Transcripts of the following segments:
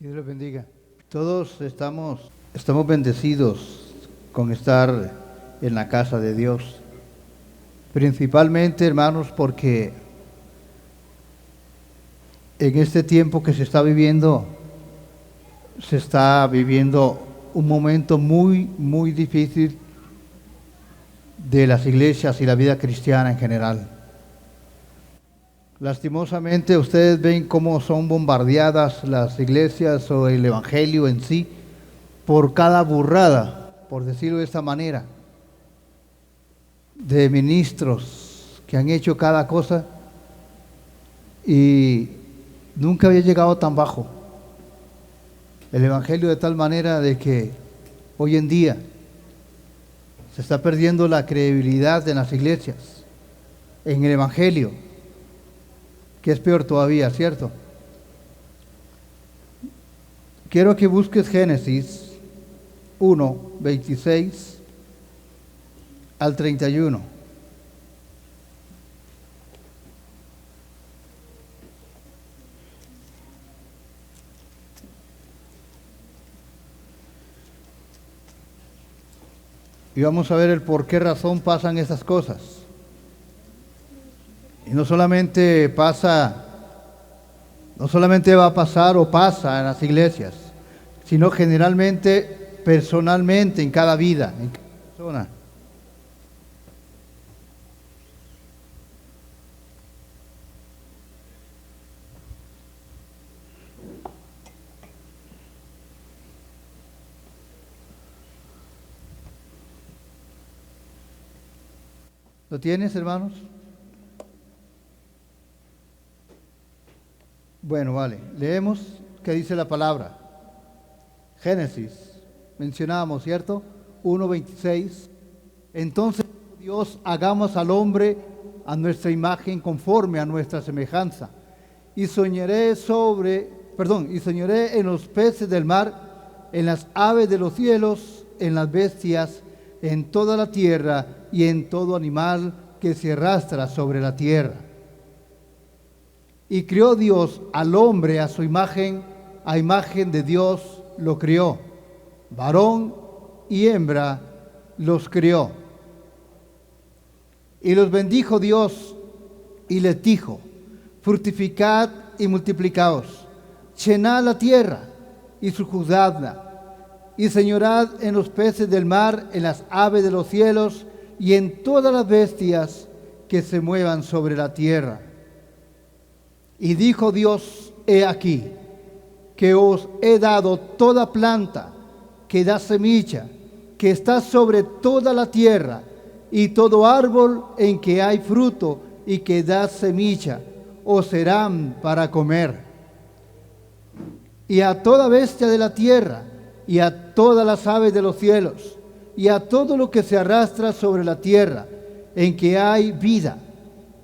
Dios les bendiga. Todos estamos bendecidos con estar en la casa de Dios. Principalmente, hermanos, porque en este tiempo que se está viviendo un momento muy, muy difícil de las iglesias y la vida cristiana en general. Lastimosamente, ustedes ven cómo son bombardeadas las iglesias o el evangelio en sí por cada burrada, por decirlo de esta manera, de ministros que han hecho cada cosa y nunca había llegado tan bajo el evangelio, de tal manera de que hoy en día se está perdiendo la credibilidad en las iglesias, en el evangelio, que es peor todavía, ¿cierto? Quiero que busques Génesis 1, 26 al 31. Y vamos a ver el por qué razón pasan esas cosas. Y no solamente va a pasar o pasa en las iglesias, sino generalmente, personalmente, en cada vida, en cada persona. ¿Lo tienes, hermanos? Bueno, vale. Leemos qué dice la palabra. Génesis, mencionábamos, ¿cierto? 1:26. Entonces Dios, hagamos al hombre a nuestra imagen, conforme a nuestra semejanza. Y soñaré en los peces del mar, en las aves de los cielos, en las bestias, en toda la tierra y en todo animal que se arrastra sobre la tierra. Y crió Dios al hombre a imagen de Dios lo crió, varón y hembra los crió. Y los bendijo Dios y les dijo: fructificad y multiplicaos, llenad la tierra y sojuzgadla, y señorad en los peces del mar, en las aves de los cielos y en todas las bestias que se muevan sobre la tierra. Y dijo Dios: he aquí que os he dado toda planta que da semilla, que está sobre toda la tierra, y todo árbol en que hay fruto y que da semilla, os serán para comer. Y a toda bestia de la tierra, y a todas las aves de los cielos, y a todo lo que se arrastra sobre la tierra, en que hay vida,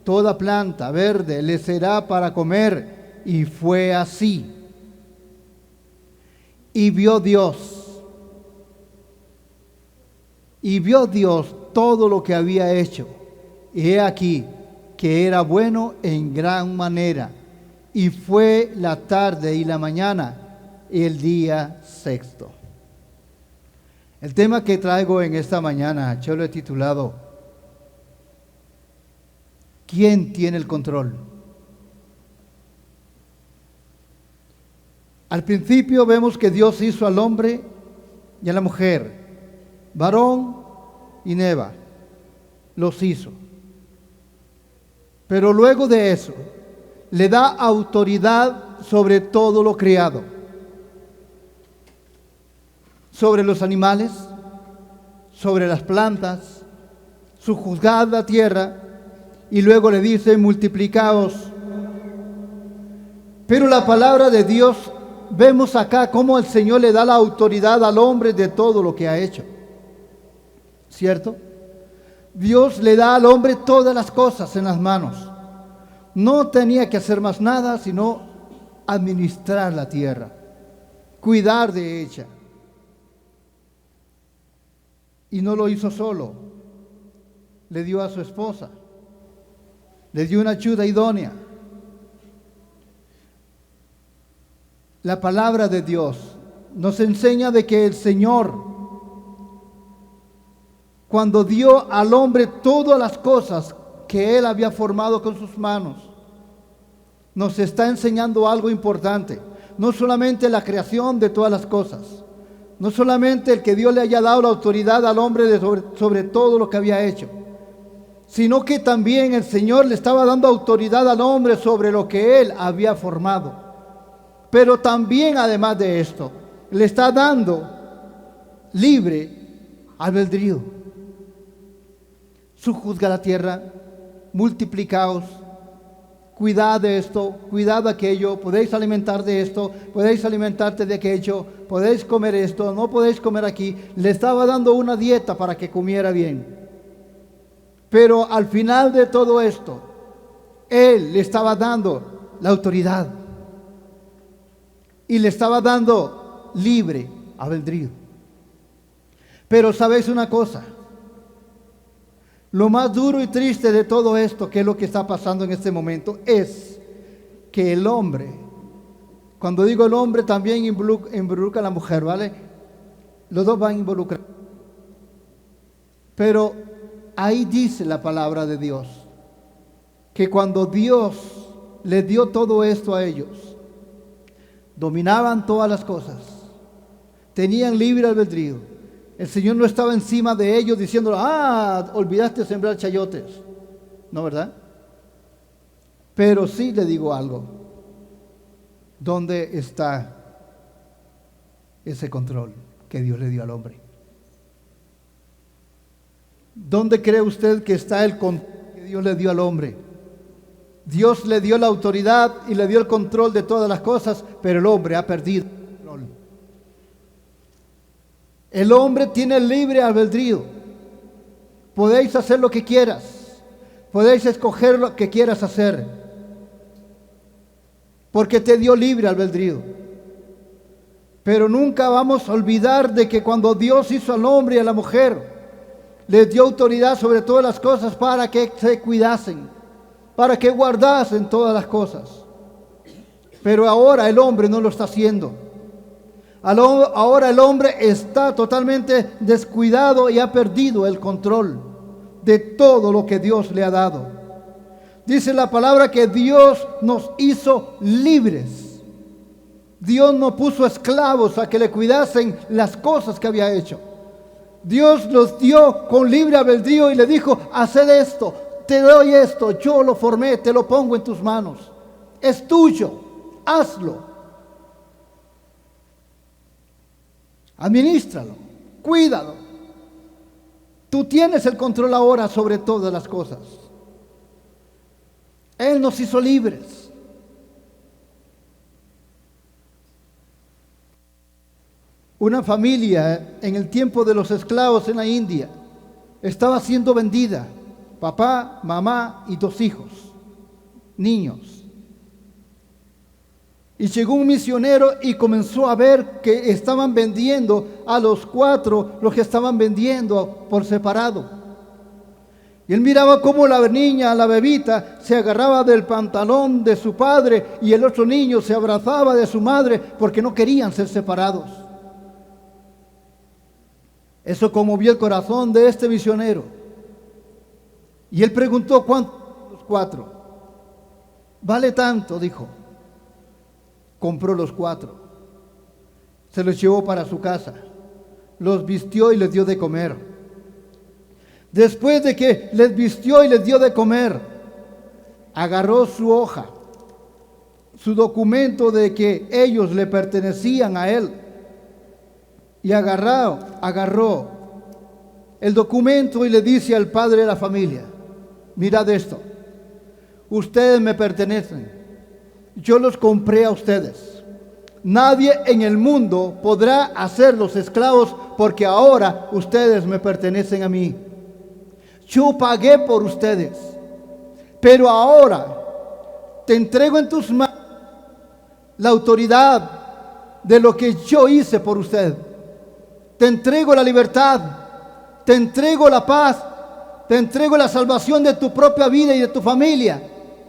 toda planta verde le será para comer. Y fue así. Y vio Dios todo lo que había hecho, y he aquí que era bueno en gran manera. Y fue la tarde y la mañana, el día sexto. El tema que traigo en esta mañana, yo lo he titulado: ¿quién tiene el control? Al principio vemos que Dios hizo al hombre y a la mujer, varón y hembra, los hizo. Pero luego de eso, le da autoridad sobre todo lo creado, sobre los animales, sobre las plantas, sojuzgad la tierra, y luego le dice: multiplicaos. Pero la palabra de Dios, vemos acá cómo el Señor le da la autoridad al hombre de todo lo que ha hecho, ¿cierto? Dios le da al hombre todas las cosas en las manos. No tenía que hacer más nada sino administrar la tierra, cuidar de ella. Y no lo hizo solo, le dio a su esposa, le dio una ayuda idónea. La palabra de Dios nos enseña de que el Señor, cuando dio al hombre todas las cosas que Él había formado con sus manos, nos está enseñando algo importante. No solamente la creación de todas las cosas, no solamente el que Dios le haya dado la autoridad al hombre sobre todo lo que había hecho, sino que también el Señor le estaba dando autoridad al hombre sobre lo que Él había formado. Pero también, además de esto, le está dando libre albedrío. Sojuzga la tierra, multiplicaos, cuidad de esto, cuidad de aquello, podéis alimentar de esto, podéis alimentarte de aquello, podéis comer esto, no podéis comer aquí. Le estaba dando una dieta para que comiera bien. Pero al final de todo esto, Él le estaba dando la autoridad y le estaba dando libre albedrío. Pero ¿sabéis una cosa? Lo más duro y triste de todo esto, que es lo que está pasando en este momento, es que el hombre, cuando digo el hombre también involucra a la mujer, ¿vale? Los dos van a involucrar. Pero ahí dice la palabra de Dios, que cuando Dios les dio todo esto a ellos, dominaban todas las cosas, tenían libre albedrío. El Señor no estaba encima de ellos diciendo, olvidaste sembrar chayotes. No, ¿verdad? Pero sí le digo algo. ¿Dónde está ese control que Dios le dio al hombre? ¿Dónde cree usted que está el control que Dios le dio al hombre? Dios le dio la autoridad y le dio el control de todas las cosas, pero el hombre ha perdido el control. El hombre tiene libre albedrío. Podéis hacer lo que quieras. Podéis escoger lo que quieras hacer. Porque te dio libre albedrío. Pero nunca vamos a olvidar de que cuando Dios hizo al hombre y a la mujer, les dio autoridad sobre todas las cosas para que se cuidasen, para que guardasen todas las cosas. Pero ahora el hombre no lo está haciendo. Ahora el hombre está totalmente descuidado y ha perdido el control de todo lo que Dios le ha dado. Dice la palabra que Dios nos hizo libres. Dios no puso esclavos a que le cuidasen las cosas que había hecho. Dios los dio con libre albedrío y le dijo, haced esto, te doy esto, yo lo formé, te lo pongo en tus manos. Es tuyo, hazlo. Administralo, cuídalo. Tú tienes el control ahora sobre todas las cosas. Él nos hizo libres. Una familia en el tiempo de los esclavos en la India estaba siendo vendida. Papá, mamá y 2 hijos, niños. Y llegó un misionero y comenzó a ver que estaban vendiendo a los 4, los que estaban vendiendo por separado. Y él miraba cómo la niña, la bebita, se agarraba del pantalón de su padre y el otro niño se abrazaba de su madre porque no querían ser separados. Eso conmovió el corazón de este misionero. Y él preguntó, ¿cuántos? Los 4. Vale tanto, dijo. Compró los 4, se los llevó para su casa, los vistió y les dio de comer. Después de que les vistió y les dio de comer, agarró su hoja, su documento de que ellos le pertenecían a él, y agarró el documento y le dice al padre de la familia, mirad esto, ustedes me pertenecen. Yo los compré a ustedes. Nadie en el mundo podrá hacerlos esclavos porque ahora ustedes me pertenecen a mí. Yo pagué por ustedes, pero ahora te entrego en tus manos la autoridad de lo que yo hice por usted. Te entrego la libertad, te entrego la paz, te entrego la salvación de tu propia vida y de tu familia.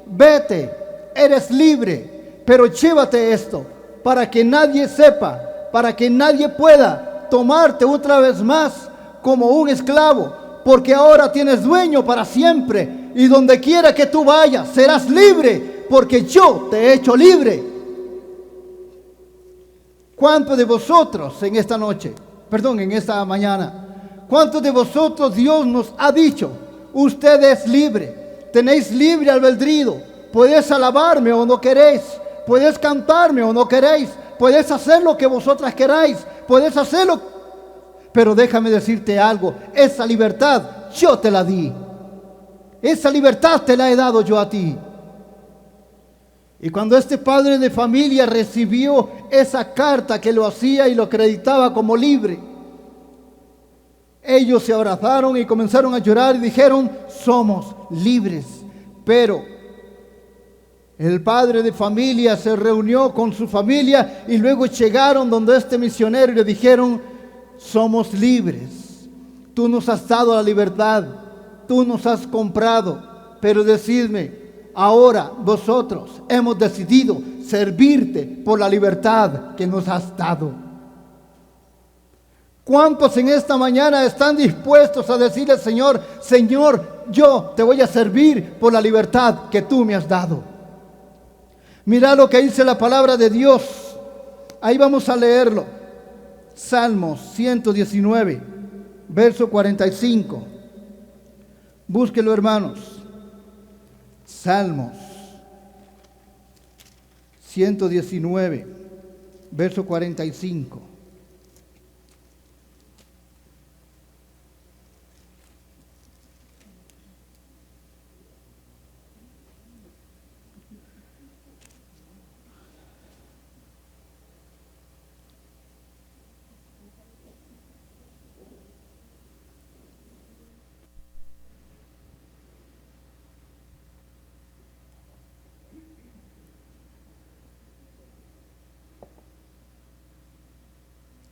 Vete. Eres libre, pero llévate esto. para que nadie sepa, para que nadie pueda tomarte otra vez más como un esclavo, porque ahora tienes dueño para siempre, y donde quiera que tú vayas serás libre, porque yo te he hecho libre. ¿Cuántos de vosotros en esta noche, en esta mañana, cuántos de vosotros Dios nos ha dicho, usted es libre, tenéis libre albedrío, podéis alabarme o no queréis, podéis cantarme o no queréis, podéis hacer lo que vosotras queráis, podéis hacerlo, pero déjame decirte algo, esa libertad yo te la di, esa libertad te la he dado yo a ti. Y cuando este padre de familia recibió esa carta que lo hacía y lo acreditaba como libre, ellos se abrazaron y comenzaron a llorar y dijeron, somos libres. Pero el padre de familia se reunió con su familia y luego llegaron donde este misionero y le dijeron, somos libres. Tú nos has dado la libertad, tú nos has comprado, pero decidme, ahora nosotros hemos decidido servirte por la libertad que nos has dado. ¿Cuántos en esta mañana están dispuestos a decirle al Señor, Señor, yo te voy a servir por la libertad que tú me has dado? Mira lo que dice la palabra de Dios. Ahí vamos a leerlo. Salmos 119, verso 45. Búsquelo, hermanos. Salmos 119, verso 45.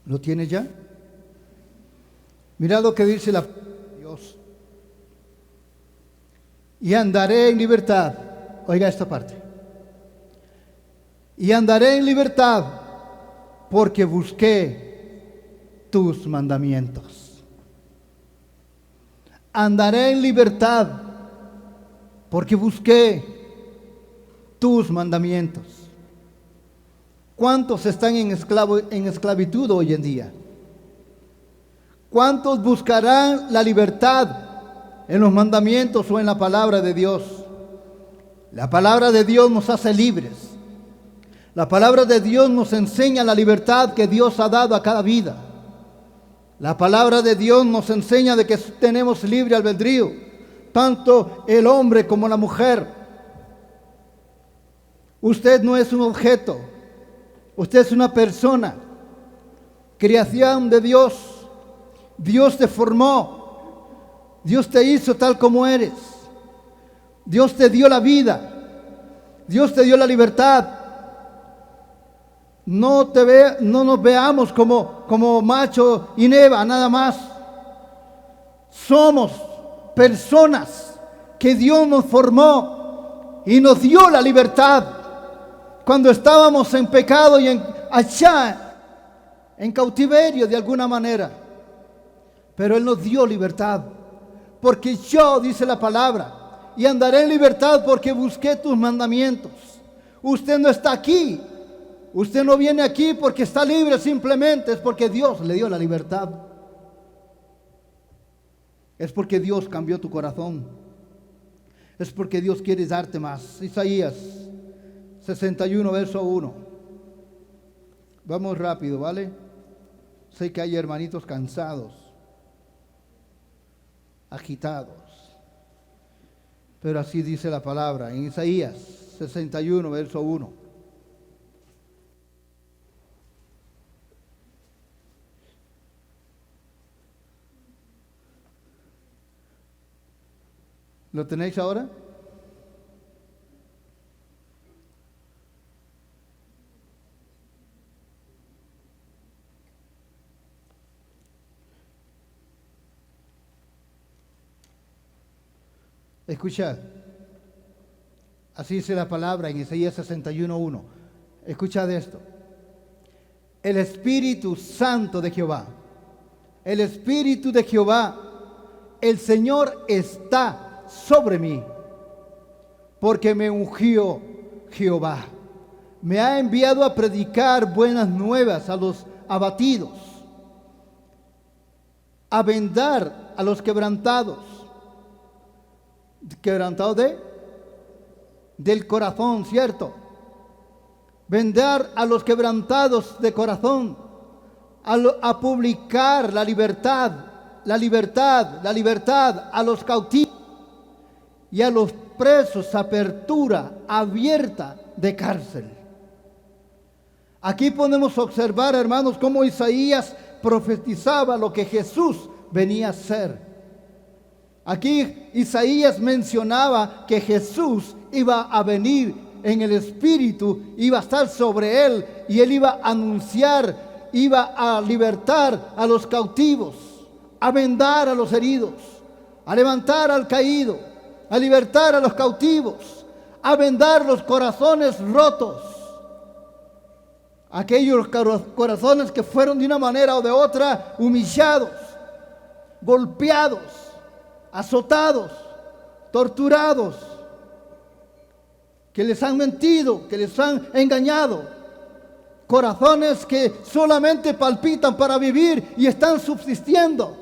¿Lo tienes ya? Mira lo que dice la Dios. Y andaré en libertad. Oiga esta parte. Y andaré en libertad porque busqué tus mandamientos. Andaré en libertad porque busqué tus mandamientos. ¿Cuántos están en esclavitud hoy en día? ¿Cuántos buscarán la libertad en los mandamientos o en la palabra de Dios? La palabra de Dios nos hace libres. La palabra de Dios nos enseña la libertad que Dios ha dado a cada vida. La palabra de Dios nos enseña de que tenemos libre albedrío, tanto el hombre como la mujer. Usted no es un objeto. Usted es una persona, creación de Dios. Dios te formó. Dios te hizo tal como eres. Dios te dio la vida. Dios te dio la libertad. No nos veamos como macho y neva, nada más. Somos personas que Dios nos formó y nos dio la libertad. Cuando estábamos en pecado y allá en cautiverio de alguna manera, pero Él nos dio libertad, porque yo, dice la palabra, y andaré en libertad porque busqué tus mandamientos. Usted no está aquí, usted no viene aquí porque está libre, simplemente es porque Dios le dio la libertad, es porque Dios cambió tu corazón, es porque Dios quiere darte más. Isaías 61, verso 1. Vamos rápido, ¿vale? Sé que hay hermanitos cansados, agitados, pero así dice la palabra en Isaías 61, verso 1. ¿Lo tenéis ahora? Escuchad, así dice la palabra en Isaías 61:1. Escuchad esto. el Espíritu Santo de Jehová. El Espíritu de Jehová, el Señor está sobre mí, porque me ungió Jehová. Me ha enviado a predicar buenas nuevas a los abatidos, a vendar a los quebrantados. ¿Quebrantados del corazón, cierto? Vendar a los quebrantados de corazón, a publicar la libertad a los cautivos y a los presos, apertura abierta de cárcel. Aquí podemos observar, hermanos, cómo Isaías profetizaba lo que Jesús venía a ser. Aquí Isaías mencionaba que Jesús iba a venir en el Espíritu, iba a estar sobre él y él iba a anunciar, iba a libertar a los cautivos, a vendar a los heridos, a levantar al caído, a libertar a los cautivos, a vendar los corazones rotos. Aquellos corazones que fueron de una manera o de otra humillados, golpeados, azotados, torturados, que les han mentido, que les han engañado. Corazones que solamente palpitan para vivir y están subsistiendo.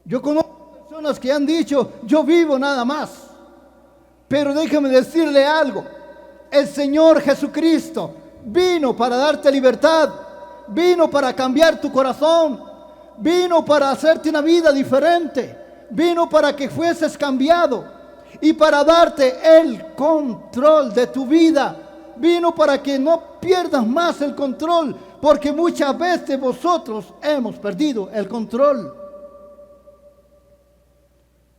Yo conozco personas que han dicho, yo vivo nada más. Pero déjame decirle algo. El Señor Jesucristo vino para darte libertad, vino para cambiar tu corazón, vino para hacerte una vida diferente, vino para que fueses cambiado y para darte el control de tu vida. Vino para que no pierdas más el control, porque muchas veces vosotros hemos perdido el control.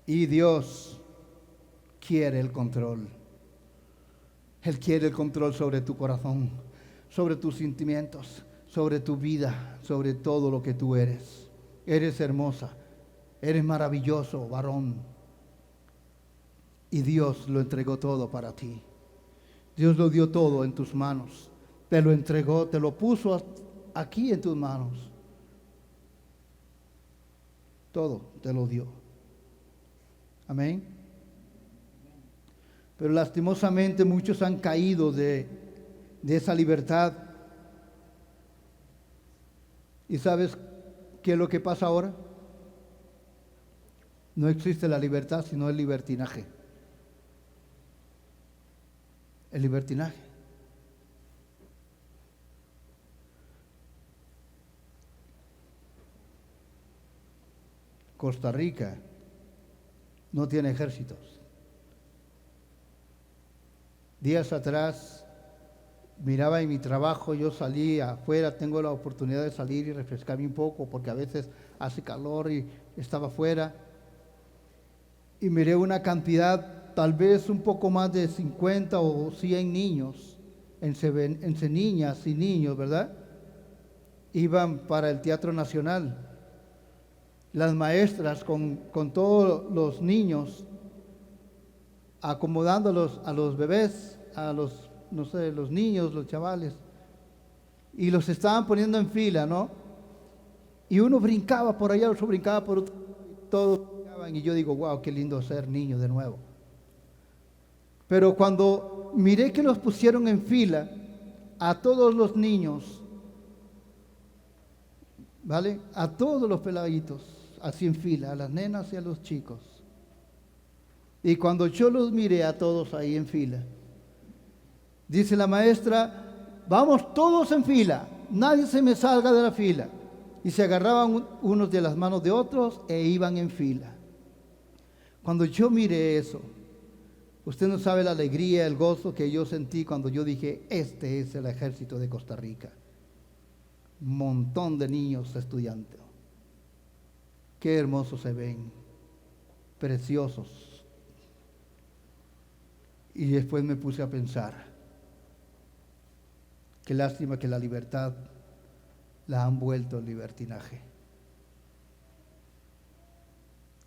Y Dios quiere el control. Él quiere el control sobre tu corazón, sobre tus sentimientos, sobre tu vida, sobre todo lo que tú eres. Eres hermosa, eres maravilloso, varón. Y Dios lo entregó todo para ti. Dios lo dio todo en tus manos. Te lo entregó, te lo puso aquí en tus manos. Todo te lo dio. Amén. Pero lastimosamente muchos han caído de esa libertad. ¿Y sabes qué es lo que pasa ahora? No existe la libertad, sino el libertinaje. El libertinaje. Costa Rica no tiene ejércitos. Días atrás miraba en mi trabajo, yo salí afuera, tengo la oportunidad de salir y refrescarme un poco porque a veces hace calor y estaba afuera. Y miré una cantidad, tal vez un poco más de 50 o 100 niños, entre niñas y niños, ¿verdad? Iban para el Teatro Nacional. Las maestras con todos los niños, acomodándolos a los bebés, a los, no sé, los niños, los chavales, y los estaban poniendo en fila, ¿no? Y uno brincaba por allá, otro brincaba por otro, todos brincaban, y yo digo, wow, qué lindo ser niño de nuevo. Pero cuando miré que los pusieron en fila, a todos los niños, ¿vale? A todos los peladitos, así en fila, a las nenas y a los chicos. Y cuando yo los miré a todos ahí en fila, dice la maestra, vamos todos en fila, nadie se me salga de la fila. Y se agarraban unos de las manos de otros e iban en fila. Cuando yo miré eso, usted no sabe la alegría, el gozo que yo sentí cuando yo dije, este es el ejército de Costa Rica. Un montón de niños estudiantes. Qué hermosos se ven, preciosos. Y después me puse a pensar, qué lástima que la libertad la han vuelto libertinaje.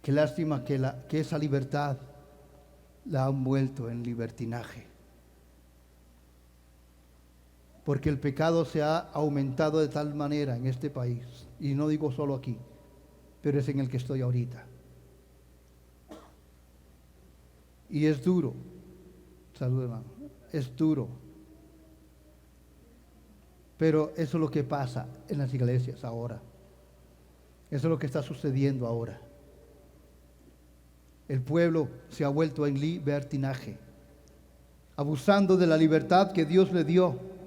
Qué lástima que esa libertad la han vuelto en libertinaje. porque el pecado se ha aumentado de tal manera en este país, y no digo solo aquí, pero es en el que estoy ahorita. Y es duro, salud hermano, es duro. Pero eso es lo que pasa en las iglesias ahora. Eso es lo que está sucediendo ahora. El pueblo se ha vuelto en libertinaje, abusando de la libertad que Dios le dio,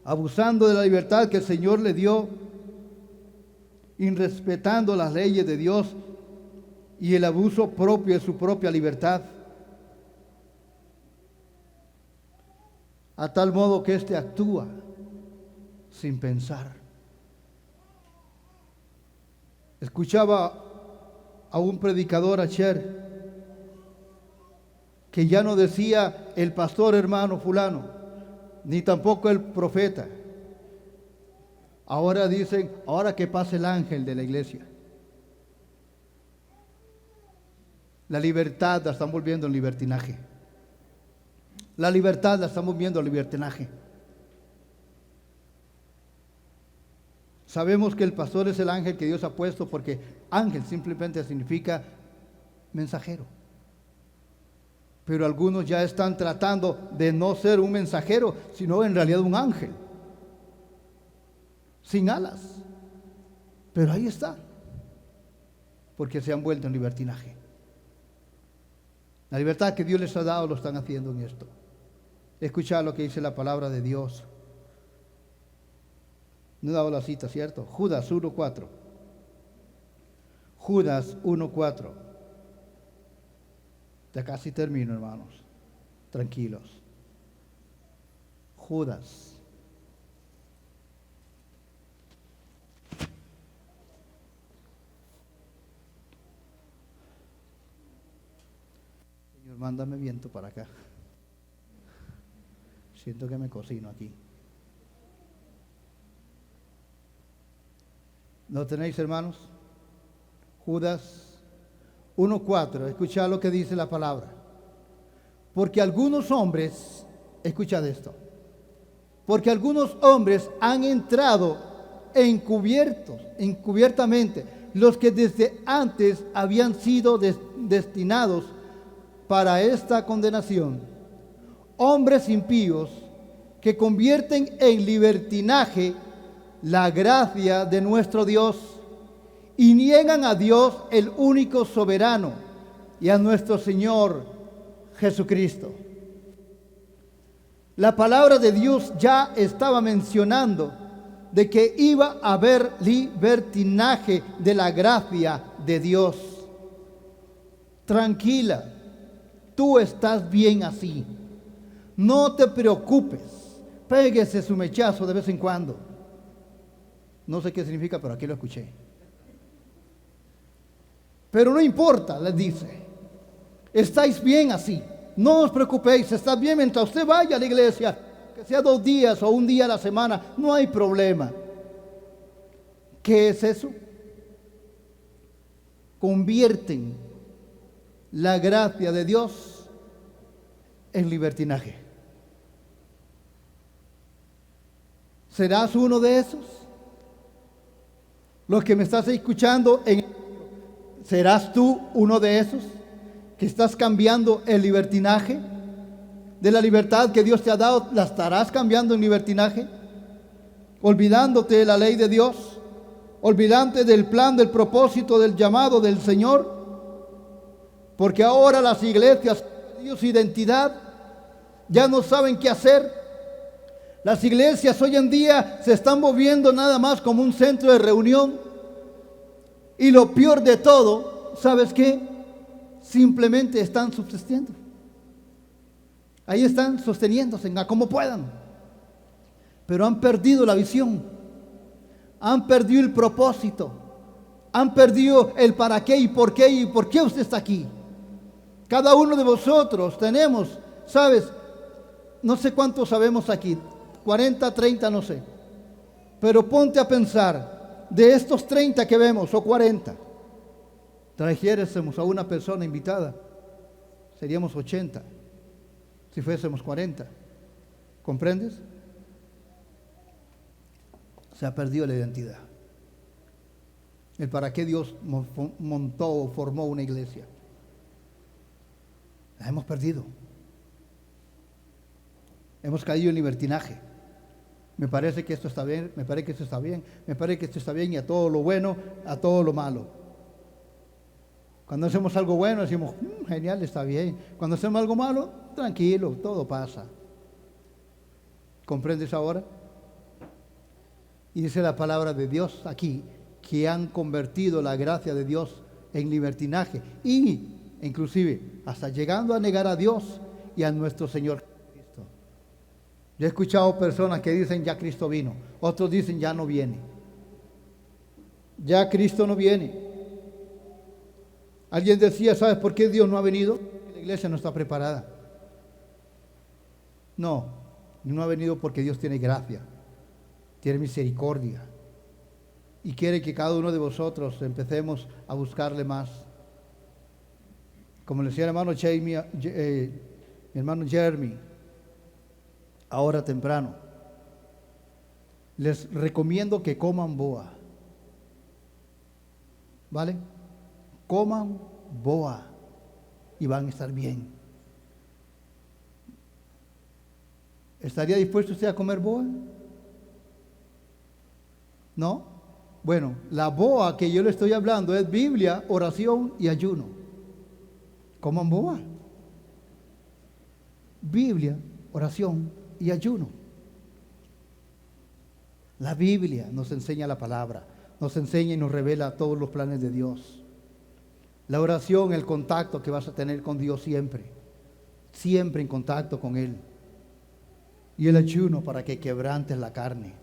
abusando de la libertad que el Señor le dio, irrespetando las leyes de Dios y el abuso propio de su propia libertad, a tal modo que éste actúa sin pensar. Escuchaba a un predicador ayer que ya no decía el pastor hermano fulano, ni tampoco el profeta. Ahora dicen, ahora que pase el ángel de la iglesia. La libertad la están volviendo en libertinaje. La libertad la estamos viendo en libertinaje. Sabemos que el pastor es el ángel que Dios ha puesto, porque ángel simplemente significa mensajero. Pero algunos ya están tratando de no ser un mensajero, sino en realidad un ángel, sin alas. Pero ahí está, porque se han vuelto en libertinaje. La libertad que Dios les ha dado lo están haciendo en esto. Escuchad lo que dice la palabra de Dios. No he dado la cita, ¿cierto? Judas 1:4. Judas 1:4. Ya casi termino, hermanos. Tranquilos. Judas. Señor, mándame viento para acá. Siento que me cocino aquí. ¿Lo tenéis, hermanos? Judas 1:4. Escuchad lo que dice la palabra. Porque algunos hombres, escuchad esto, porque algunos hombres han entrado encubiertamente, los que desde antes habían sido destinados para esta condenación, hombres impíos que convierten en libertinaje la gracia de nuestro Dios y niegan a Dios el único soberano y a nuestro Señor Jesucristo. La palabra de Dios ya estaba mencionando de que iba a haber libertinaje de la gracia de Dios. Tranquila, tú estás bien así. No te preocupes. Péguese su mechazo de vez en cuando. No sé qué significa, pero aquí lo escuché. Pero no importa, les dice. Estáis bien así. No os preocupéis, está bien mientras usted vaya a la iglesia, que sea 2 días o un día a la semana, no hay problema. ¿Qué es eso? Convierten la gracia de Dios en libertinaje. ¿Serás uno de esos? Los que me estás escuchando, ¿serás tú uno de esos que estás cambiando el libertinaje? De la libertad que Dios te ha dado, ¿la estarás cambiando en libertinaje? Olvidándote de la ley de Dios, olvidándote del plan, del propósito, del llamado del Señor, porque ahora las iglesias han perdido su identidad, ya no saben qué hacer. Las iglesias hoy en día se están moviendo nada más como un centro de reunión. Y lo peor de todo, ¿sabes qué? Simplemente están subsistiendo. Ahí están sosteniéndose a como puedan. Pero han perdido la visión. Han perdido el propósito. Han perdido el para qué y por qué usted está aquí. Cada uno de vosotros tenemos, ¿sabes? No sé cuántos sabemos aquí. 40, 30, no sé. Pero ponte a pensar, de estos 30 que vemos, o 40, trajéramos a una persona invitada, seríamos 80, si fuésemos 40. ¿Comprendes? Se ha perdido la identidad. El para qué Dios montó o formó una iglesia. La hemos perdido. Hemos caído en libertinaje. Me parece que esto está bien, me parece que esto está bien, me parece que esto está bien, y a todo lo bueno, a todo lo malo. Cuando hacemos algo bueno decimos, genial, está bien. Cuando hacemos algo malo, tranquilo, todo pasa. ¿Comprendes ahora? Y dice la palabra de Dios aquí, que han convertido la gracia de Dios en libertinaje, y inclusive hasta llegando a negar a Dios y a nuestro Señor Cristo. Yo he escuchado personas que dicen ya Cristo vino, otros dicen ya no viene. Ya Cristo no viene. Alguien decía, ¿sabes por qué Dios no ha venido? Porque la iglesia no está preparada. No ha venido porque Dios tiene gracia, tiene misericordia y quiere que cada uno de vosotros empecemos a buscarle más. Como le decía el hermano mi hermano Jeremy, ahora temprano, les recomiendo que coman boa. ¿Vale? Coman boa y van a estar bien. ¿Estaría dispuesto usted a comer boa? ¿No? Bueno, la boa que yo le estoy hablando es Biblia, oración y ayuno. Coman boa. Biblia, oración y ayuno. La Biblia nos enseña la palabra, nos enseña y nos revela todos los planes de Dios. La oración, el contacto que vas a tener con Dios siempre, siempre en contacto con Él. Y el ayuno para que quebrantes la carne.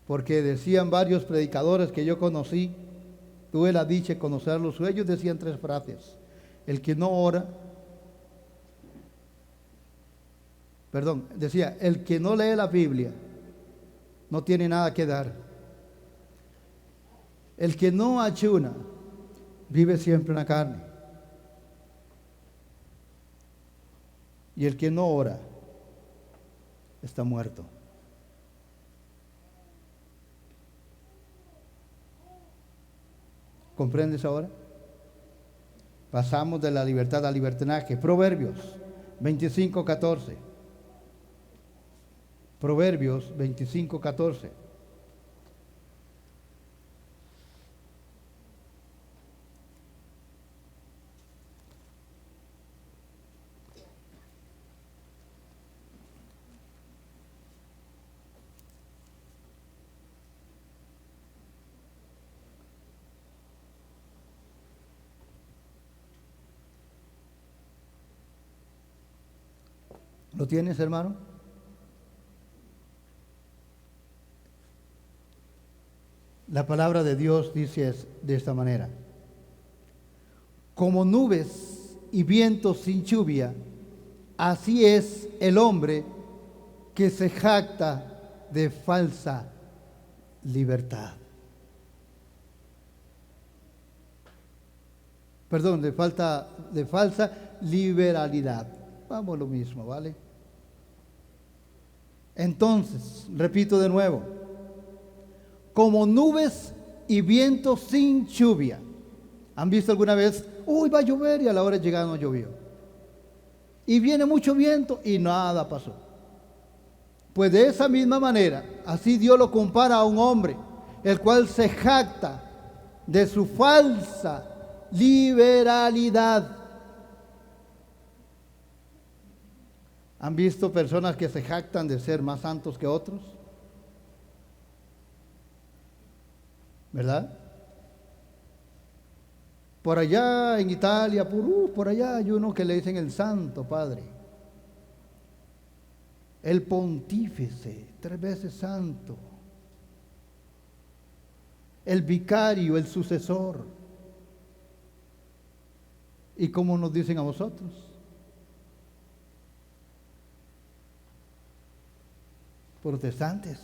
Porque decían varios predicadores que yo conocí, tuve la dicha de conocerlos, ellos decían 3 frases. El que no ora, decía, el que no lee la Biblia no tiene nada que dar. El que no ayuna vive siempre en la carne. Y el que no ora está muerto. ¿Comprendes ahora? Pasamos de la libertad al libertinaje. Proverbios 25:14. Proverbios 25:14. ¿Lo tienes, hermano? La palabra de Dios dice de esta manera: como nubes y vientos sin lluvia, así es el hombre que se jacta de falsa libertad. Perdón, de falsa liberalidad. Vamos lo mismo, ¿vale? Entonces, repito de nuevo, como nubes y vientos sin lluvia. ¿Han visto alguna vez? Uy, va a llover, y a la hora de llegar no llovió. Y viene mucho viento y nada pasó. Pues de esa misma manera, así Dios lo compara a un hombre, el cual se jacta de su falsa liberalidad. ¿Han visto personas que se jactan de ser más santos que otros? ¿Verdad? Por allá en Italia, por allá hay uno que le dicen el Santo Padre, el Pontífice, 3 veces santo, el vicario, el sucesor. ¿Y cómo nos dicen a vosotros? Protestantes.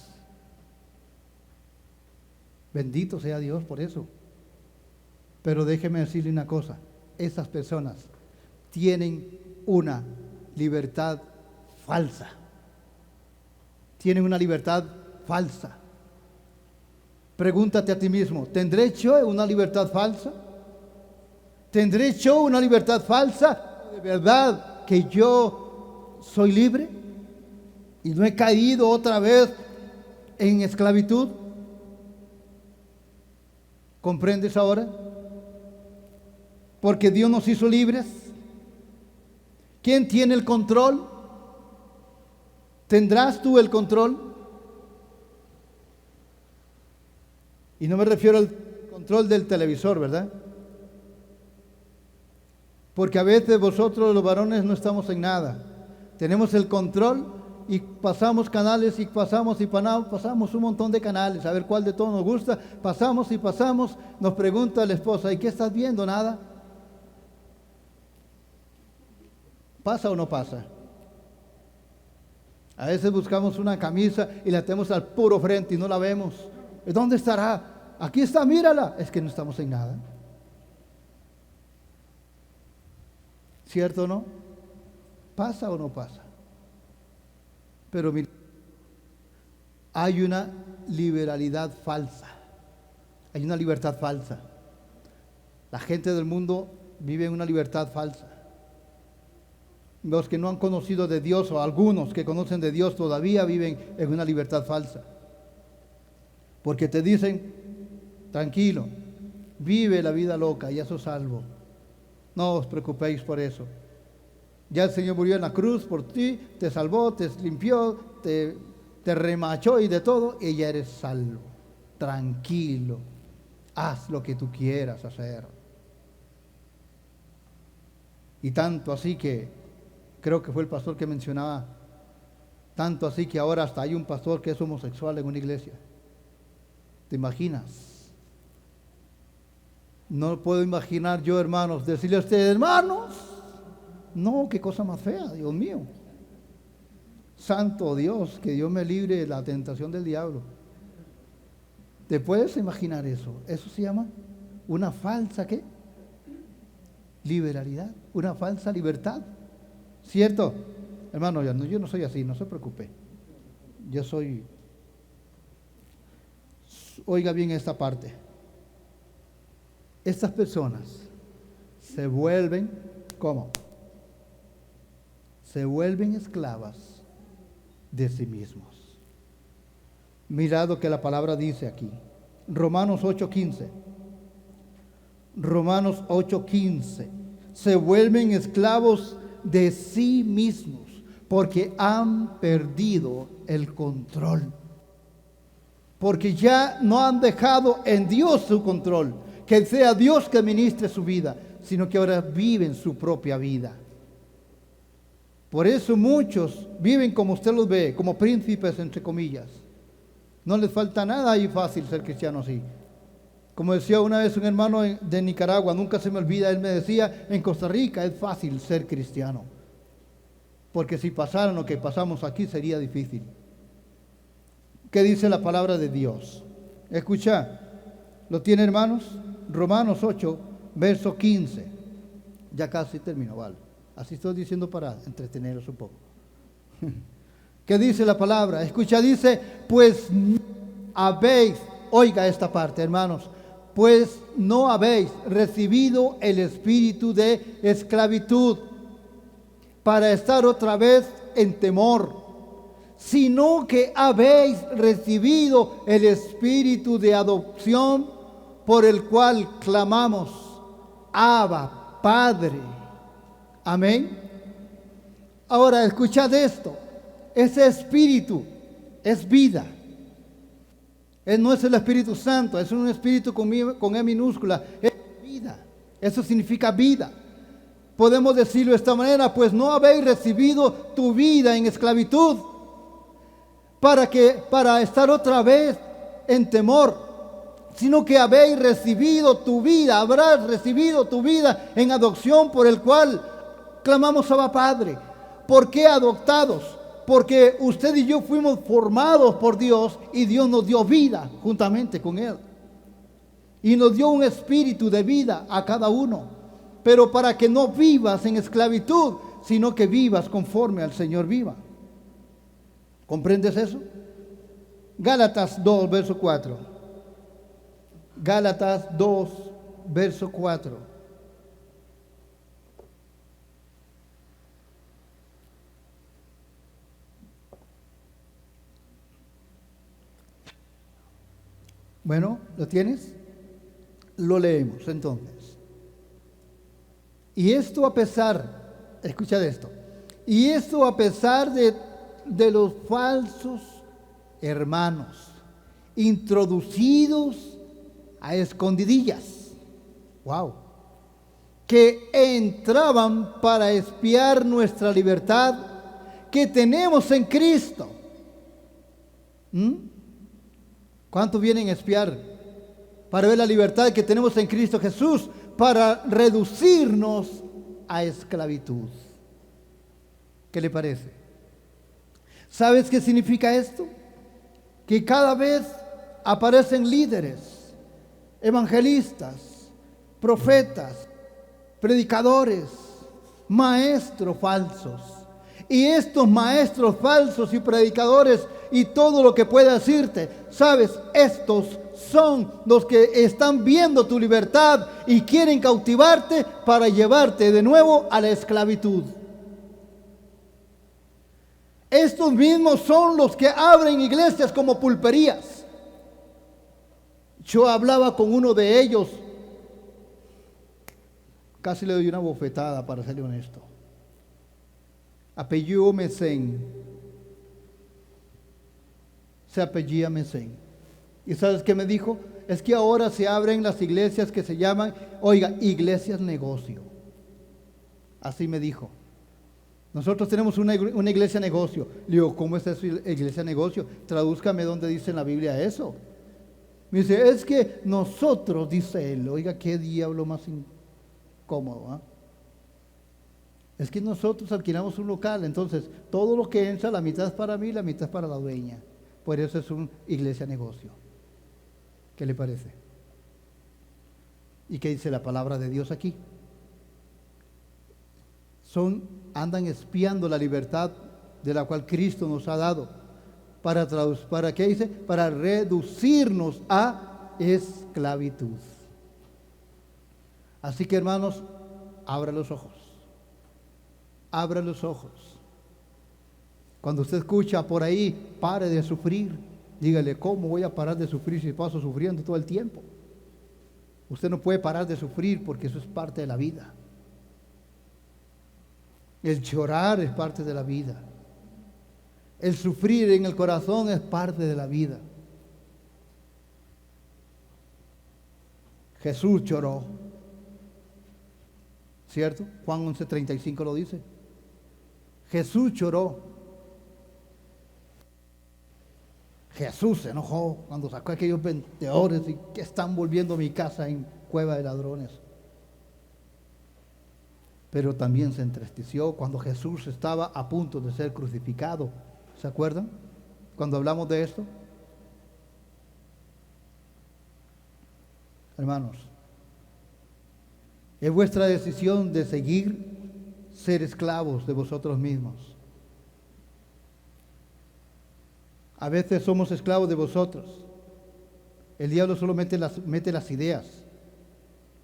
Bendito sea Dios por eso. Pero déjeme decirle una cosa, esas personas tienen una libertad falsa. tienen una libertad falsa. Pregúntate a ti mismo, ¿tendré yo una libertad falsa? ¿Tendré yo una libertad falsa? ¿De verdad que yo soy libre? ¿Y no he caído otra vez en esclavitud? ¿Comprendes ahora? Porque Dios nos hizo libres. ¿Quién tiene el control? ¿Tendrás tú el control? Y no me refiero al control del televisor, ¿verdad? Porque a veces vosotros los varones no estamos en nada. Tenemos el control y pasamos canales y pasamos un montón de canales, a ver cuál de todos nos gusta. Pasamos y pasamos, nos pregunta la esposa, ¿y qué estás viendo? Nada. ¿Pasa o no pasa? A veces buscamos una camisa y la tenemos al puro frente y no la vemos. ¿Dónde estará? Aquí está, mírala. Es que no estamos en nada. ¿Cierto o no? ¿Pasa o no pasa? Pero mira, hay una liberalidad falsa. Hay una libertad falsa. La gente del mundo vive en una libertad falsa. Los que no han conocido de Dios, o algunos que conocen de Dios, todavía viven en una libertad falsa. Porque te dicen, tranquilo, vive la vida loca, ya sos salvo. No os preocupéis por eso. Ya el Señor murió en la cruz por ti, te salvó, te limpió, te remachó y de todo, y ya eres salvo. Tranquilo, haz lo que tú quieras hacer. Y tanto así que, creo que fue el pastor que mencionaba, tanto así que ahora hasta hay un pastor que es homosexual en una iglesia. ¿Te imaginas? No puedo imaginar yo, hermanos, decirle a ustedes, hermanos, no, qué cosa más fea, Dios mío. Santo Dios, que Dios me libre de la tentación del diablo. ¿Te puedes imaginar eso? Eso se llama una falsa, ¿qué? Liberalidad, una falsa libertad. ¿Cierto? Hermano, yo no soy así, no se preocupe. Yo soy... Oiga bien esta parte. Estas personas se vuelven, ¿cómo? Se vuelven esclavas de sí mismos. Mirad lo que la palabra dice aquí. Romanos 8:15. Romanos 8:15. Se vuelven esclavos de sí mismos porque han perdido el control. Porque ya no han dejado en Dios su control, que sea Dios que administre su vida, sino que ahora viven su propia vida. Por eso muchos viven como usted los ve, como príncipes entre comillas. No les falta nada y fácil ser cristiano así. Como decía una vez un hermano de Nicaragua, nunca se me olvida, él me decía, en Costa Rica es fácil ser cristiano. Porque si pasaran lo que pasamos aquí sería difícil. ¿Qué dice la palabra de Dios? Escucha, ¿lo tiene, hermanos? Romanos 8, verso 15. Ya casi termino, vale. Así estoy diciendo para entreteneros un poco. ¿Qué dice la palabra? Escucha, dice, pues habéis, oiga esta parte, hermanos, pues no habéis recibido el espíritu de esclavitud para estar otra vez en temor, sino que habéis recibido el espíritu de adopción por el cual clamamos, Abba, Padre. Amén. Ahora escuchad esto, ese espíritu es vida. Él no es el Espíritu Santo, es un espíritu con E minúscula, es vida. Eso significa vida. Podemos decirlo de esta manera, pues no habéis recibido tu vida en esclavitud para estar otra vez en temor, sino que habéis recibido tu vida, habrás recibido tu vida en adopción por el cual clamamos Abba Padre. ¿Por qué adoptados? Porque usted y yo fuimos formados por Dios y Dios nos dio vida juntamente con Él. Y nos dio un espíritu de vida a cada uno. Pero para que no vivas en esclavitud, sino que vivas conforme al Señor viva. ¿Comprendes eso? Gálatas 2, verso 4. Gálatas 2, verso 4. Bueno, ¿lo tienes? Lo leemos entonces. Y esto a pesar, escucha de esto, y esto a pesar de los falsos hermanos, introducidos a escondidillas, wow, que entraban para espiar nuestra libertad que tenemos en Cristo. ¿Cuántos vienen a espiar para ver la libertad que tenemos en Cristo Jesús, para reducirnos a esclavitud? ¿Qué le parece? ¿Sabes qué significa esto? Que cada vez aparecen líderes, evangelistas, profetas, predicadores, maestros falsos. Y estos maestros falsos y predicadores y todo lo que pueda decirte, sabes, estos son los que están viendo tu libertad y quieren cautivarte para llevarte de nuevo a la esclavitud. Estos mismos son los que abren iglesias como pulperías. Yo hablaba con uno de ellos, casi le doy una bofetada para serle honesto. Apellido Mesén. Se apellida Mesén. ¿Y sabes qué me dijo? Es que ahora se abren las iglesias que se llaman, oiga, iglesias negocio. Así me dijo. Nosotros tenemos una iglesia negocio. Le digo, ¿cómo es eso, iglesia negocio? Tradúzcame dónde dice en la Biblia eso. Me dice, es que nosotros, dice él, oiga, qué diablo más incómodo, ¿eh? Es que nosotros alquilamos un local, entonces todo lo que entra, la mitad es para mí, la mitad es para la dueña. Por eso es una iglesia negocio. ¿Qué le parece? ¿Y qué dice la palabra de Dios aquí? Andan espiando la libertad de la cual Cristo nos ha dado. ¿Para qué dice? Para reducirnos a esclavitud. Así que, hermanos, abra los ojos. Abra los ojos. Cuando usted escucha por ahí, pare de sufrir. Dígale, ¿cómo voy a parar de sufrir si paso sufriendo todo el tiempo? Usted no puede parar de sufrir porque eso es parte de la vida. El llorar es parte de la vida. El sufrir en el corazón es parte de la vida. Jesús lloró, ¿cierto? Juan 11:35 lo dice. Jesús lloró. Jesús se enojó cuando sacó a aquellos vendedores y que están volviendo mi casa en cueva de ladrones. Pero también se entristeció cuando Jesús estaba a punto de ser crucificado. ¿Se acuerdan? Cuando hablamos de esto. Hermanos, es vuestra decisión de seguir ser esclavos de vosotros mismos. A veces somos esclavos de vosotros. El diablo solo mete las ideas,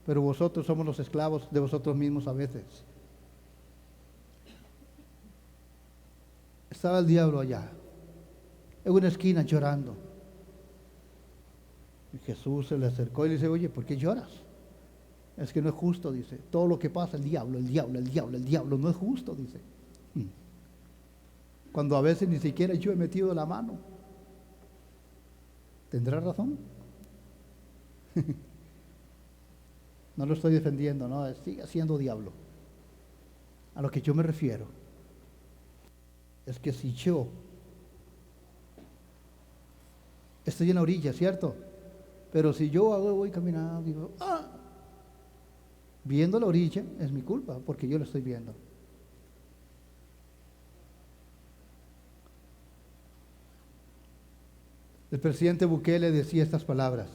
pero vosotros somos los esclavos de vosotros mismos a veces. Estaba el diablo allá, en una esquina llorando. Y Jesús se le acercó y le dice, oye, ¿por qué lloras? Es que no es justo, dice. Todo lo que pasa, el diablo, no es justo, dice. Cuando a veces ni siquiera yo he metido la mano. ¿Tendrá razón? No lo estoy defendiendo, no, sigue siendo diablo. A lo que yo me refiero es que si yo estoy en la orilla, ¿cierto? Pero si yo voy caminando, digo, viendo la orilla es mi culpa, porque yo lo estoy viendo. El presidente Bukele decía estas palabras: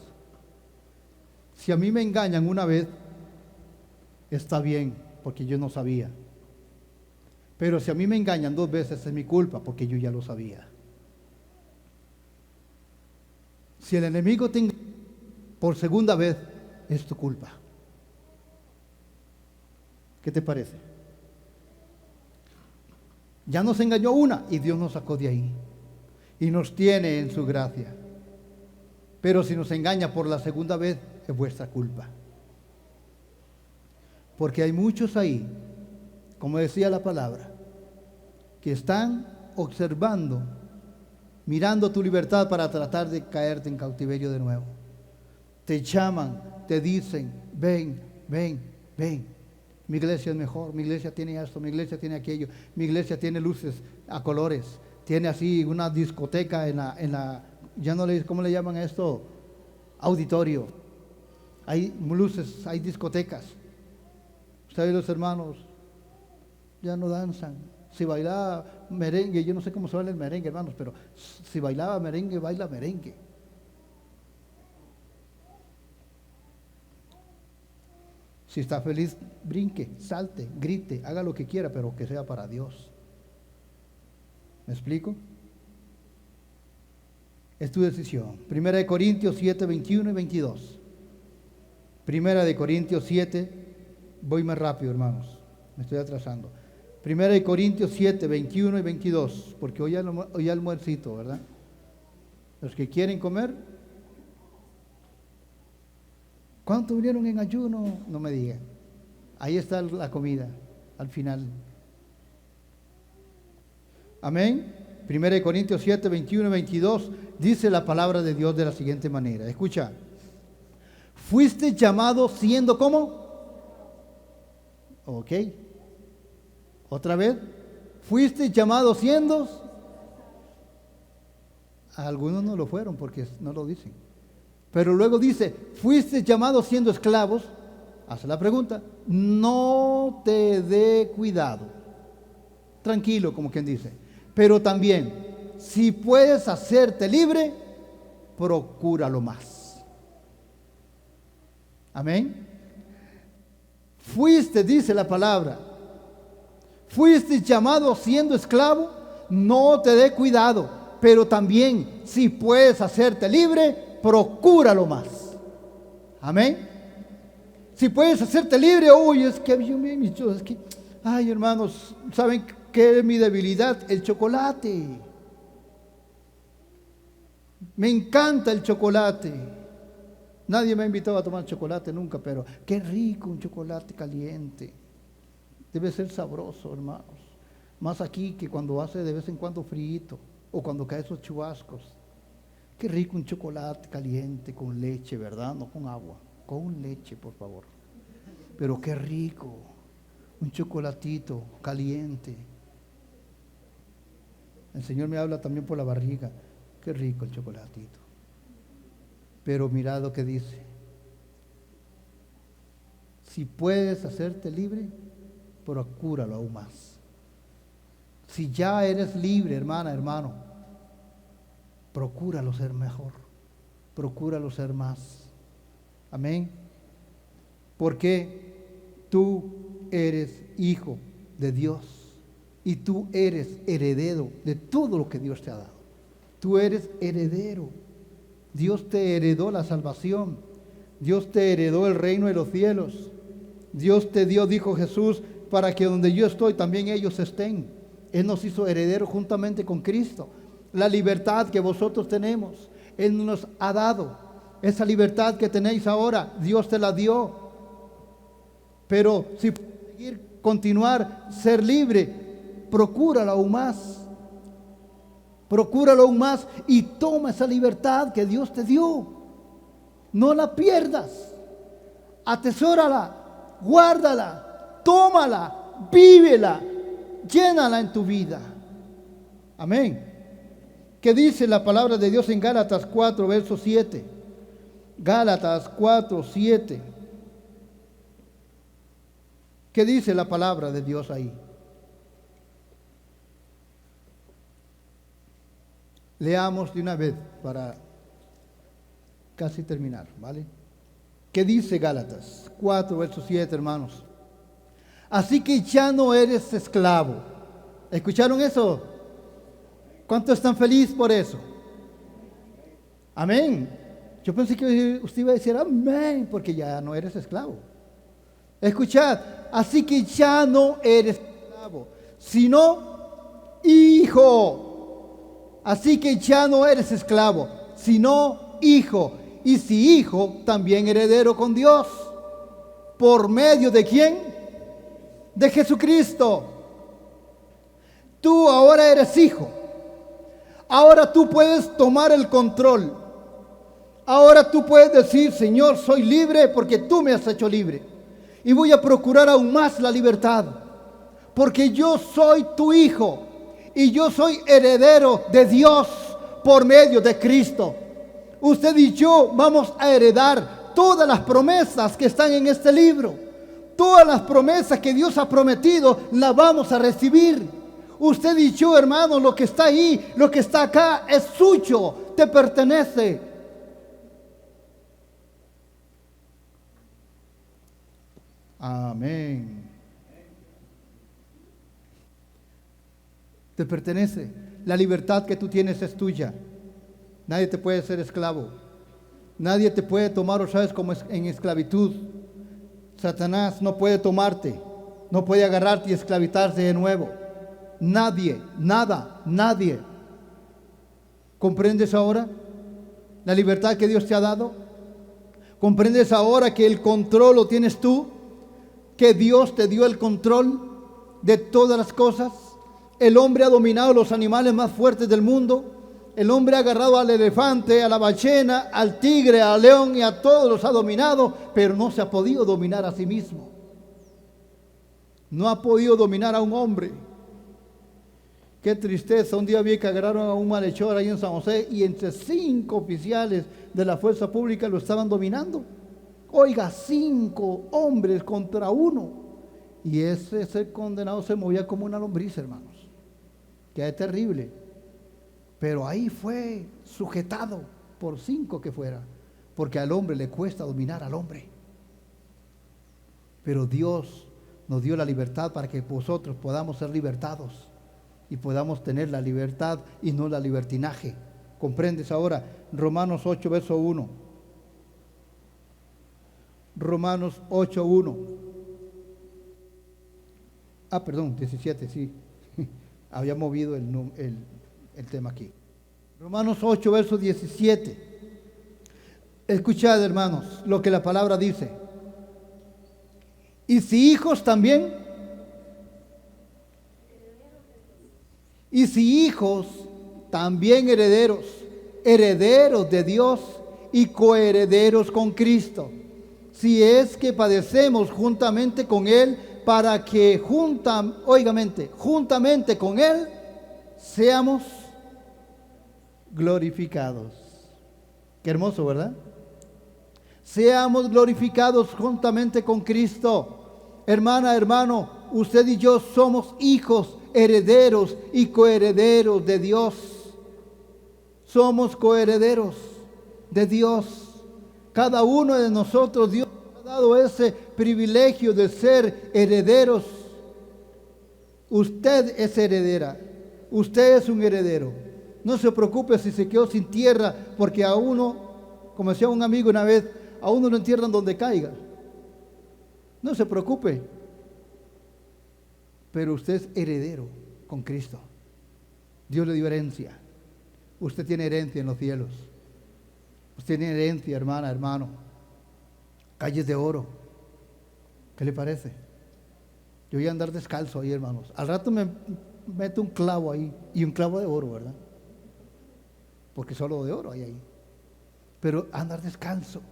si a mí me engañan una vez, está bien, porque yo no sabía. Pero si a mí me engañan 2 veces, es mi culpa, porque yo ya lo sabía. Si el enemigo te engaña por segunda vez, es tu culpa. ¿Qué te parece? Ya nos engañó una y Dios nos sacó de ahí y nos tiene en su gracia. Pero si nos engaña por la segunda vez, es vuestra culpa. Porque hay muchos ahí, como decía la palabra, que están observando, mirando tu libertad para tratar de caerte en cautiverio de nuevo. Te llaman, te dicen, ven, ven, ven. Mi iglesia es mejor, mi iglesia tiene esto, mi iglesia tiene aquello, mi iglesia tiene luces a colores, tiene así una discoteca en la ya no le, ¿cómo le llaman a esto? Auditorio. Hay luces, hay discotecas. Ustedes los hermanos ya no danzan. Si bailaba merengue, yo no sé cómo se baila el merengue, hermanos, pero si bailaba merengue, baila merengue. Si está feliz, brinque, salte, grite, haga lo que quiera, pero que sea para Dios. ¿Me explico? Es tu decisión. Primera de Corintios 7, 21 y 22. Primera de Corintios 7, voy más rápido, hermanos, me estoy atrasando. Primera de Corintios 7, 21 y 22, porque hoy almuercito, ¿verdad? Los que quieren comer, ¿cuántos vinieron en ayuno? No me digan. Ahí está la comida, al final. Amén. Primera de Corintios 7, 21 y 22, dice la palabra de Dios de la siguiente manera. Escucha. Fuiste llamado siendo ¿cómo? Ok. Otra vez. Fuiste llamado siendo. Algunos no lo fueron porque no lo dicen. Pero luego dice, fuiste llamado siendo esclavos. Hace la pregunta. No te dé cuidado. Tranquilo, como quien dice. Pero también, si puedes hacerte libre, procúralo más. Amén. Fuiste, dice la palabra, fuiste llamado siendo esclavo, no te dé cuidado. Pero también, si puedes hacerte libre, procúralo más. Amén. Si puedes hacerte libre, uy, es que ay, hermanos, ¿saben qué es mi debilidad? El chocolate. Me encanta el chocolate. Nadie me ha invitado a tomar chocolate nunca, pero qué rico un chocolate caliente. Debe ser sabroso, hermanos. Más aquí que cuando hace de vez en cuando frío o cuando caen esos chubascos. Qué rico un chocolate caliente con leche, ¿verdad? No con agua, con leche, por favor. Pero qué rico, un chocolatito caliente. El Señor me habla también por la barriga. Qué rico el chocolatito. Pero mirad lo que dice. Si puedes hacerte libre, procúralo aún más. Si ya eres libre, hermana, hermano, procúralo ser mejor. Procúralo ser más. Amén. Porque tú eres hijo de Dios y tú eres heredero de todo lo que Dios te ha dado. Tú eres heredero. Dios te heredó la salvación. Dios te heredó el reino de los cielos. Dios te dio, dijo Jesús, para que donde yo estoy también ellos estén. Él nos hizo herederos juntamente con Cristo. La libertad que vosotros tenemos, Él nos ha dado. Esa libertad que tenéis ahora, Dios te la dio. Pero si puedes seguir, continuar, ser libre, procúralo aún más. Procúralo aún más y toma esa libertad que Dios te dio. No la pierdas. Atesórala, guárdala, tómala, vívela, llénala en tu vida. Amén. ¿Qué dice la palabra de Dios en Gálatas 4, verso 7? Gálatas 4, 7. ¿Qué dice la palabra de Dios ahí? Leamos de una vez para casi terminar, ¿vale? ¿Qué dice Gálatas 4, verso 7, hermanos? Así que ya no eres esclavo. ¿Escucharon eso? ¿Cuántos están felices por eso? Amén. Yo pensé que usted iba a decir amén, porque ya no eres esclavo. Escuchad, así que ya no eres esclavo, sino hijo. Así que ya no eres esclavo, sino hijo. Y si hijo, también heredero con Dios. ¿Por medio de quién? De Jesucristo. Tú ahora eres hijo. Ahora tú puedes tomar el control. Ahora tú puedes decir, Señor, soy libre porque tú me has hecho libre. Y voy a procurar aún más la libertad. Porque yo soy tu hijo. Y yo soy heredero de Dios por medio de Cristo. Usted y yo vamos a heredar todas las promesas que están en este libro. Todas las promesas que Dios ha prometido las vamos a recibir. Usted y yo, hermanos, lo que está ahí, lo que está acá es suyo, te pertenece. Amén. Te pertenece. La libertad que tú tienes es tuya. Nadie te puede ser esclavo. Nadie te puede tomar otra vez como en esclavitud. Satanás no puede tomarte. No puede agarrarte y esclavizarte de nuevo. Nadie, nada, nadie. ¿Comprendes ahora la libertad que Dios te ha dado? ¿Comprendes ahora que el control lo tienes tú? Que Dios te dio el control de todas las cosas. El hombre ha dominado los animales más fuertes del mundo. El hombre ha agarrado al elefante, a la ballena, al tigre, al león y a todos los ha dominado, pero no se ha podido dominar a sí mismo. No ha podido dominar a un hombre. Qué tristeza. Un día vi que agarraron a un malhechor ahí en San José y entre 5 oficiales de la fuerza pública lo estaban dominando. Oiga, 5 hombres contra 1. Y ese condenado se movía como una lombriz, hermanos. Que es terrible. Pero ahí fue sujetado por 5 que fuera. Porque al hombre le cuesta dominar al hombre. Pero Dios nos dio la libertad para que vosotros podamos ser libertados. Y podamos tener la libertad y no la libertinaje. ¿Comprendes ahora? Romanos 8, verso 1. Romanos 8, 1. Perdón, 17, sí. Había movido el tema aquí. Romanos 8, verso 17. Escuchad, hermanos, lo que la palabra dice. Y si hijos también. Y si hijos, también herederos, herederos de Dios y coherederos con Cristo. Si es que padecemos juntamente con Él, para que juntamente con Él seamos glorificados. Qué hermoso, ¿verdad? Seamos glorificados juntamente con Cristo. Hermana, hermano, usted y yo somos hijos, herederos y coherederos de Dios. Somos coherederos de Dios. Cada uno de nosotros, Dios nos ha dado ese privilegio de ser herederos. Usted es heredera. Usted es un heredero. No se preocupe si se quedó sin tierra, porque a uno, como decía un amigo una vez, a uno lo entierran donde caiga. No se preocupe. Pero usted es heredero con Cristo. Dios le dio herencia. Usted tiene herencia en los cielos. Usted tiene herencia, hermana, hermano. Calles de oro. ¿Qué le parece? Yo voy a andar descalzo ahí, hermanos. Al rato me meto un clavo ahí. Y un clavo de oro, ¿verdad? Porque solo de oro hay ahí. Pero andar descalzo.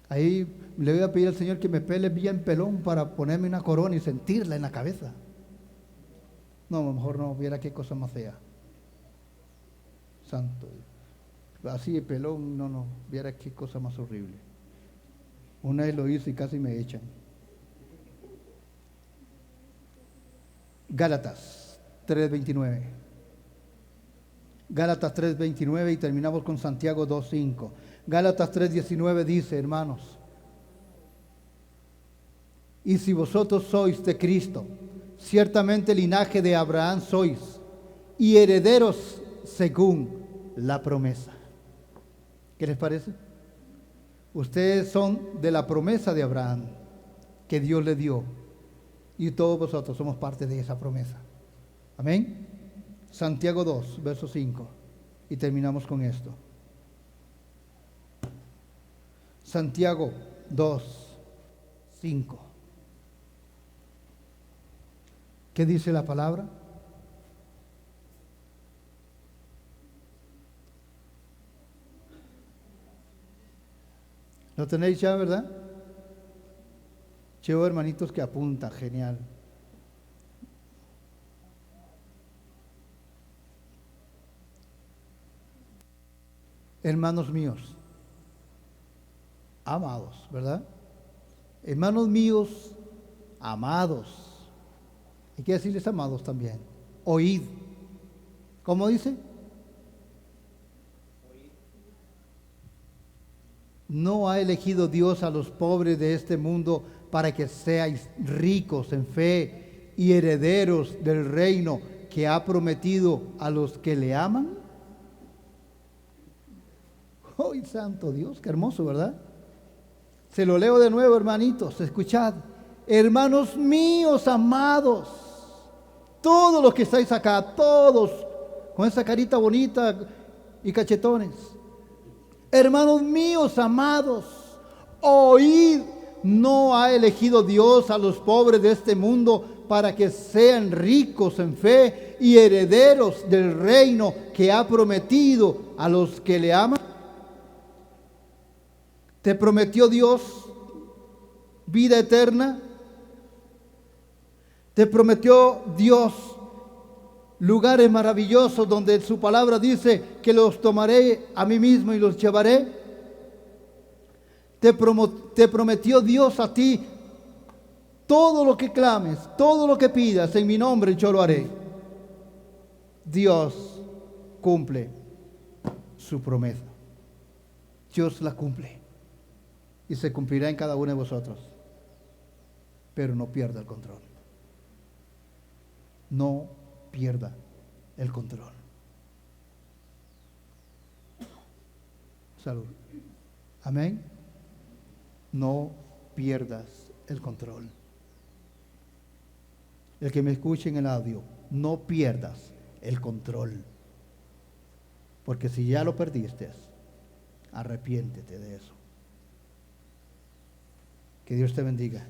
Ahí le voy a pedir al Señor que me pele bien pelón para ponerme una corona y sentirla en la cabeza. No, a lo mejor no, viera qué cosa más fea. Santo. Así de pelón, no, viera qué cosa más horrible. Una vez lo hice y casi me echan. Gálatas 3:29. Gálatas 3:29 y terminamos con Santiago 2:5. Gálatas 3:19 dice, hermanos, y si vosotros sois de Cristo, ciertamente linaje de Abraham sois, y herederos según la promesa. ¿Qué les parece? Ustedes son de la promesa de Abraham que Dios le dio. Y todos vosotros somos parte de esa promesa. Amén. Santiago 2, verso 5. Y terminamos con esto. Santiago 2, 5. ¿Qué dice la palabra? ¿Lo tenéis ya, verdad? Llevo hermanitos que apuntan, genial. Hermanos míos, amados, ¿verdad? Hermanos míos, amados. Hay que decirles amados también. Oíd. ¿Cómo dice? ¿No ha elegido Dios a los pobres de este mundo para que seáis ricos en fe y herederos del reino que ha prometido a los que le aman? ¡Ay, santo Dios! ¡Qué hermoso!, ¿verdad? Se lo leo de nuevo, hermanitos. Escuchad. Hermanos míos amados, todos los que estáis acá, todos con esa carita bonita y cachetones. Hermanos míos amados, oíd, ¿no ha elegido Dios a los pobres de este mundo para que sean ricos en fe y herederos del reino que ha prometido a los que le aman? ¿Te prometió Dios vida eterna? ¿Te prometió Dios lugares maravillosos donde su palabra dice que los tomaré a mí mismo y los llevaré? ¿Te prometió Dios a ti todo lo que clames, todo lo que pidas en mi nombre yo lo haré? Dios cumple su promesa. Dios la cumple y se cumplirá en cada uno de vosotros. Pero no pierda el control. No pierda el control. Salud. Amén. No pierdas el control. El que me escuche en el audio, no pierdas el control. Porque si ya lo perdiste, arrepiéntete de eso. Que Dios te bendiga.